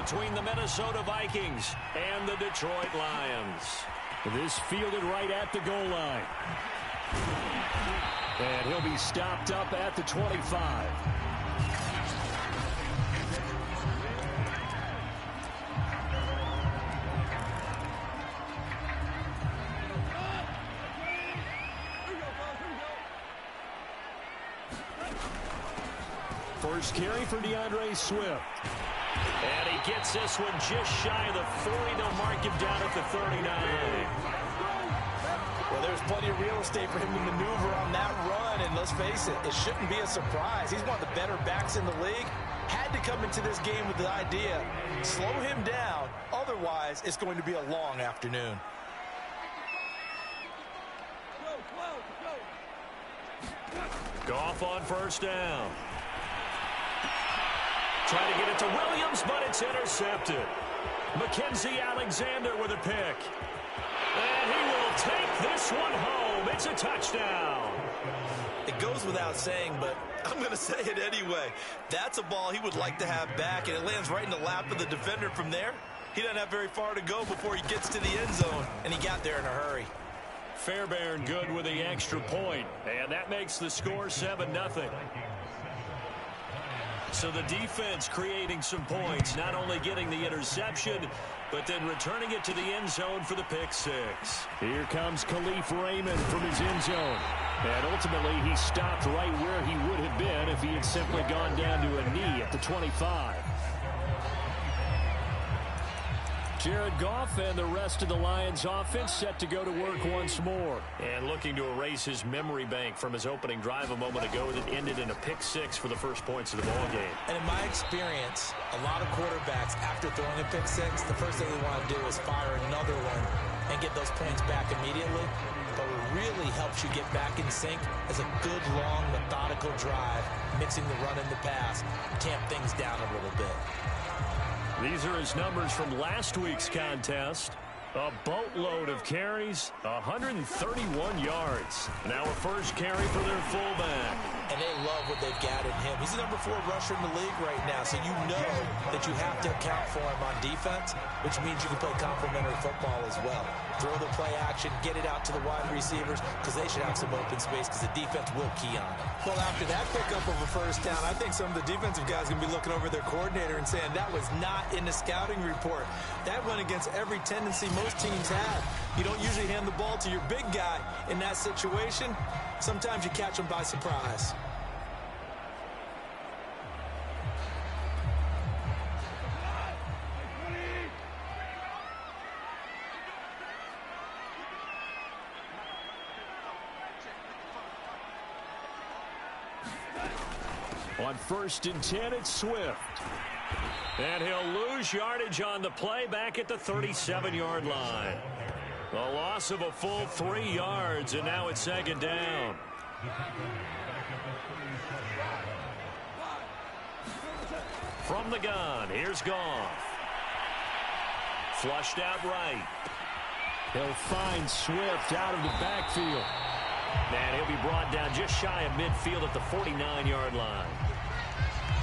between the Minnesota Vikings and the Detroit Lions. This fielded right at the goal line. And he'll be stopped up at the 25. First carry for DeAndre Swift. And he gets this one just shy of the 40. They'll mark him down at the 39. Well, there's plenty of real estate for him to maneuver on that run. And let's face it, it shouldn't be a surprise. He's one of the better backs in the league. Had to come into this game with the idea, slow him down. Otherwise, it's going to be a long afternoon. Goff on first down. Trying to get it to Williams, but it's intercepted. Mackenzie Alexander with a pick. And he will take this one home. It's a touchdown. It goes without saying, but I'm going to say it anyway. That's a ball he would like to have back, and it lands right in the lap of the defender from there. He doesn't have very far to go before he gets to the end zone, and he got there in a hurry. Fairbairn good with the extra point, and that makes the score 7-0. So the defense creating some points, not only getting the interception, but then returning it to the end zone for the pick six. Here comes Khalif Raymond from his end zone. And ultimately, he stopped right where he would have been if he had simply gone down to a knee at the 25. Jared Goff and the rest of the Lions offense set to go to work once more. And looking to erase his memory bank from his opening drive a moment ago that ended in a pick six for the first points of the ball game. And in my experience, a lot of quarterbacks, after throwing a pick six, the first thing they want to do is fire another one and get those points back immediately. But what really helps you get back in sync is a good, long, methodical drive, mixing the run and the pass, tamp things down a little bit. These are his numbers from last week's contest. A boatload of carries, 131 yards. Now a first carry for their fullback. And they love what they've got in him. He's the number 4 rusher in the league right now, so you know that you have to account for him on defense, which means you can play complementary football as well. Throw the play action, get it out to the wide receivers, because they should have some open space, because the defense will key on it. Well, after that pickup of a first down, I think some of the defensive guys are going to be looking over their coordinator and saying that was not in the scouting report. That went against every tendency most teams have. You don't usually hand the ball to your big guy in that situation. Sometimes you catch them by surprise. On 1st and 10, it's Swift. And he'll lose yardage on the play back at the 37-yard line. A loss of a full 3 yards, and now it's 2nd down. From the gun, here's Goff. Flushed out right. He'll find Swift out of the backfield. And he'll be brought down just shy of midfield at the 49-yard line.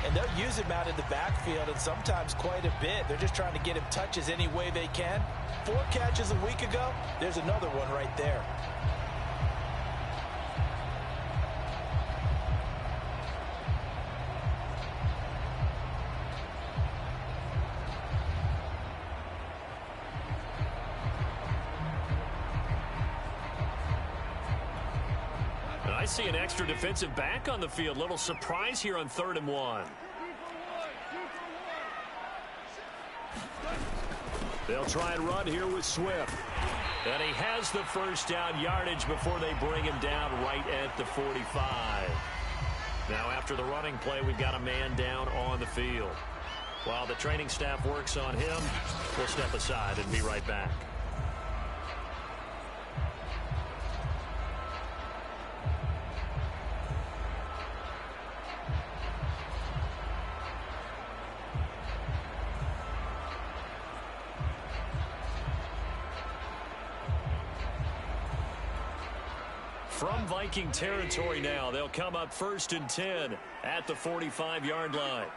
And they'll use him out in the backfield, and sometimes quite a bit. They're just trying to get him touches any way they can. 4 catches a week ago. There's another one right there. I see an extra defensive back on the field. Little surprise here on 3rd and 1. They'll try and run here with Swift. And he has the first down yardage before they bring him down right at the 45. Now after the running play, we've got a man down on the field. While the training staff works on him, we'll step aside and be right back. From Viking territory now, they'll come up 1st and 10 at the 45-yard line.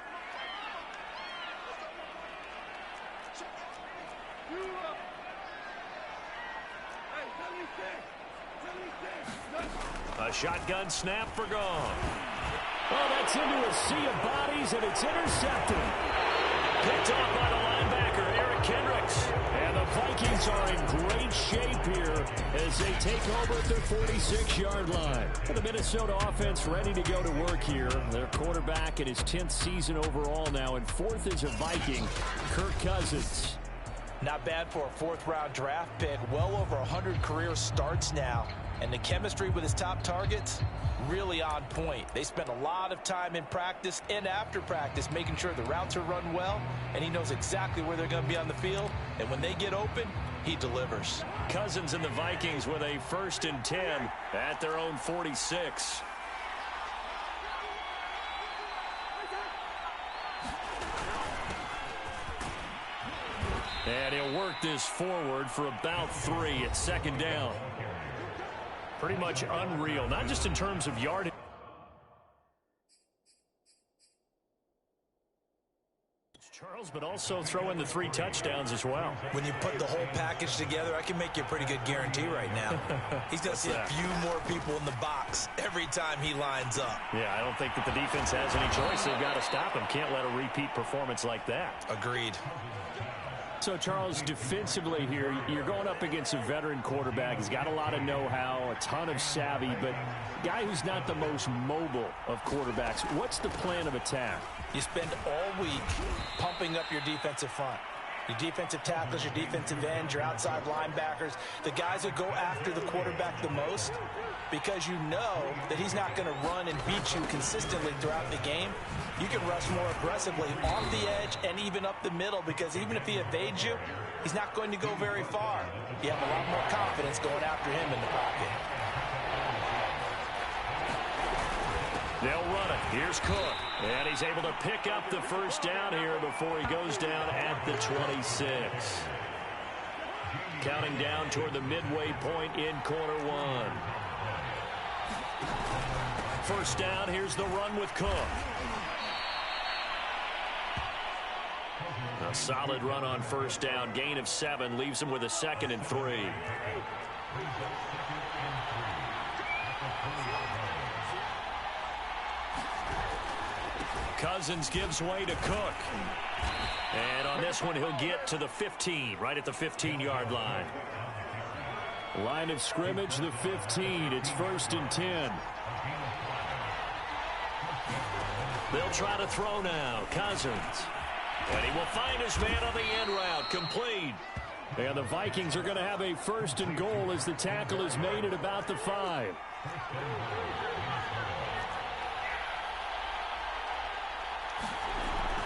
A shotgun snap for gone. Oh, that's into a sea of bodies, and it's intercepted. Picked off by the linebacker, Eric Kendricks. And the Vikings are in great shape here as they take over at their 46-yard line. And the Minnesota offense ready to go to work here. Their quarterback in his 10th season overall now, and 4th is a Viking, Kirk Cousins. Not bad for a 4th-round draft pick. Well over 100 career starts now. And the chemistry with his top targets, really on point. They spend a lot of time in practice and after practice making sure the routes are run well, and he knows exactly where they're going to be on the field. And when they get open, he delivers. Cousins and the Vikings with a 1st and 10 at their own 46. And he'll work this forward for about 3 at 2nd down. Pretty much unreal, not just in terms of yardage. Charles, but also throw in the 3 touchdowns as well. When you put the whole package together, I can make you a pretty good guarantee right now. He's going to see a few more people in the box every time he lines up. Yeah, I don't think that the defense has any choice. They've got to stop him. Can't let a repeat performance like that. Agreed. So, Charles, defensively here, you're going up against a veteran quarterback. He's got a lot of know-how, a ton of savvy, but a guy who's not the most mobile of quarterbacks. What's the plan of attack? You spend all week pumping up your defensive front. Your defensive tackles, your defensive ends, your outside linebackers, the guys that go after the quarterback the most, because you know that he's not going to run and beat you consistently throughout the game. You can rush more aggressively off the edge and even up the middle, because even if he evades you, he's not going to go very far. You have a lot more confidence going after him in the pocket. They'll run it. Here's Cook. And he's able to pick up the 1st down here before he goes down at the 26. Counting down toward the midway point in quarter 1. 1st down. Here's the run with Cook. A solid run on 1st down. Gain of 7 leaves him with a 2nd and 3. Cousins gives way to Cook. And on this one, he'll get to the 15, right at the 15-yard line. Line of scrimmage, the 15. It's 1st and 10. They'll try to throw now. Cousins. And he will find his man on the end route. Complete. And the Vikings are going to have a 1st and goal as the tackle is made at about the 5.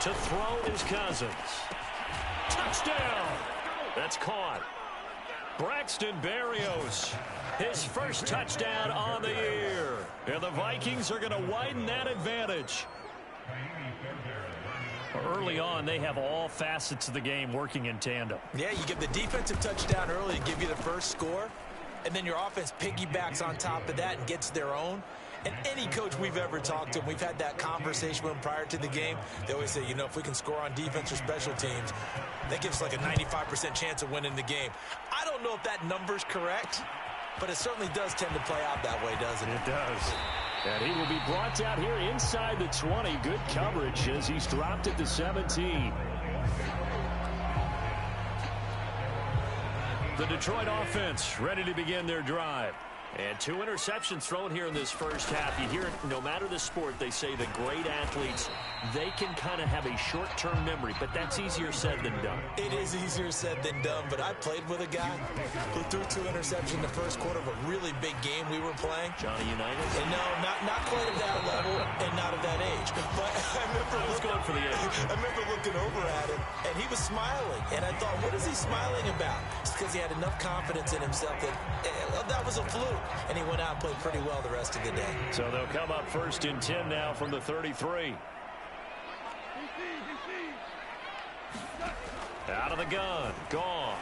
To throw is Cousins. Touchdown! That's caught. Braxton Berrios, his 1st touchdown on the year. And the Vikings are going to widen that advantage. Early on, they have all facets of the game working in tandem. Yeah, you get the defensive touchdown early to give you the 1st score, and then your offense piggybacks on top of that and gets their own. And any coach we've ever talked to, we've had that conversation with them prior to the game. They always say, you know, if we can score on defense or special teams, that gives us like a 95% chance of winning the game. I don't know if that number's correct, but it certainly does tend to play out that way, doesn't it? It does. And he will be brought out here inside the 20. Good coverage as he's dropped at the 17. The Detroit offense ready to begin their drive. And 2 interceptions thrown here in this 1st half. You hear it, no matter the sport, they say the great athletes, they can kind of have a short-term memory, but that's easier said than done. It is easier said than done, but I played with a guy who threw 2 interceptions in the 1st quarter of a really big game we were playing. Johnny Unitas? And no, not quite at that level and not at that age. But I was going for the age. I remember looking over at him, and he was smiling. And I thought, what is he smiling about? It's because he had enough confidence in himself that that was a fluke. And he went out and played pretty well the rest of the day. So they'll come up 1st and 10 now from the 33. Out of the gun. Goff.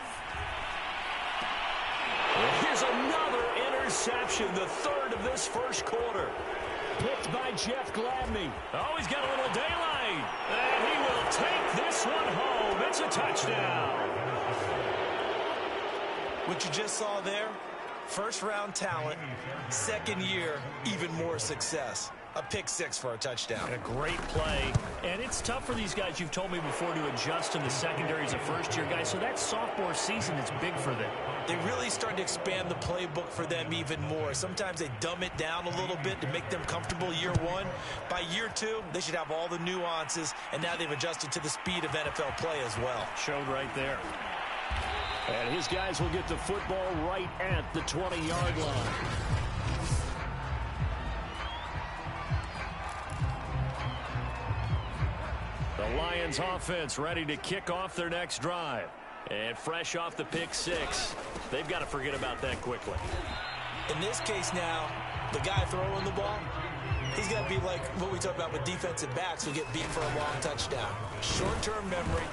Here's another interception, the 3rd of this 1st quarter. Picked by Jeff Gladney. Oh, he's got a little daylight. And he will take this one home. It's a touchdown. What you just saw there, first-round talent, second year, even more success. A pick six for a touchdown. And a great play. And it's tough for these guys, you've told me before, to adjust in the secondary as a first-year guy. So that sophomore season is big for them. They really started to expand the playbook for them even more. Sometimes they dumb it down a little bit to make them comfortable year one. By year two, they should have all the nuances, and now they've adjusted to the speed of NFL play as well. Showed right there. And his guys will get the football right at the 20-yard line. The Lions offense ready to kick off their next drive. And fresh off the pick six, they've got to forget about that quickly. In this case now, the guy throwing the ball, he's got to be like what we talk about with defensive backs who get beat for a long touchdown. Short-term memory,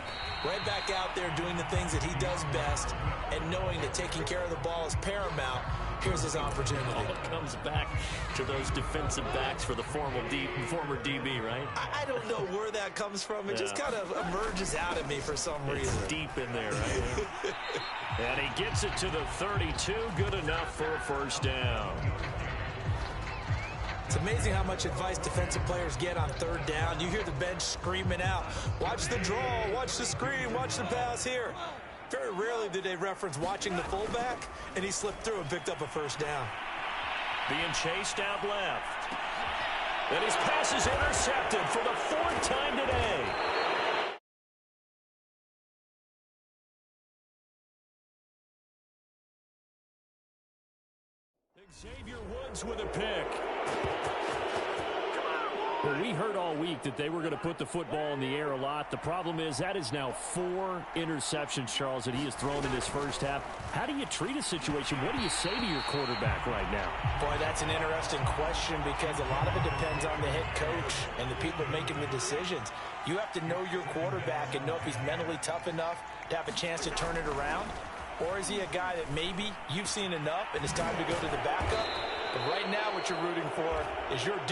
right back out there doing the things that he does best, and knowing that taking care of the ball is paramount. Here's his opportunity. All comes back to those defensive backs for the former DB, right? I don't know where that comes from. It just kind of emerges out of me for some reason. It's deep in there, right? And he gets it to the 32. Good enough for a first down. It's amazing how much advice defensive players get on third down. You hear the bench screaming out, watch the draw, watch the screen, watch the pass here. Very rarely do they reference watching the fullback, and he slipped through and picked up a first down. Being chased out left. And his pass is intercepted for the fourth time today. Xavier Woods with a pick. Well, we heard all week that they were going to put the football in the air a lot. The problem is that is now 4 interceptions, Charles, that he has thrown in this first half. How do you treat a situation? What do you say to your quarterback right now? Boy, that's an interesting question because a lot of it depends on the head coach and the people making the decisions. You have to know your quarterback and know if he's mentally tough enough to have a chance to turn it around. Or is he a guy that maybe you've seen enough and it's time to go to the backup? But right now what you're rooting for is your defense.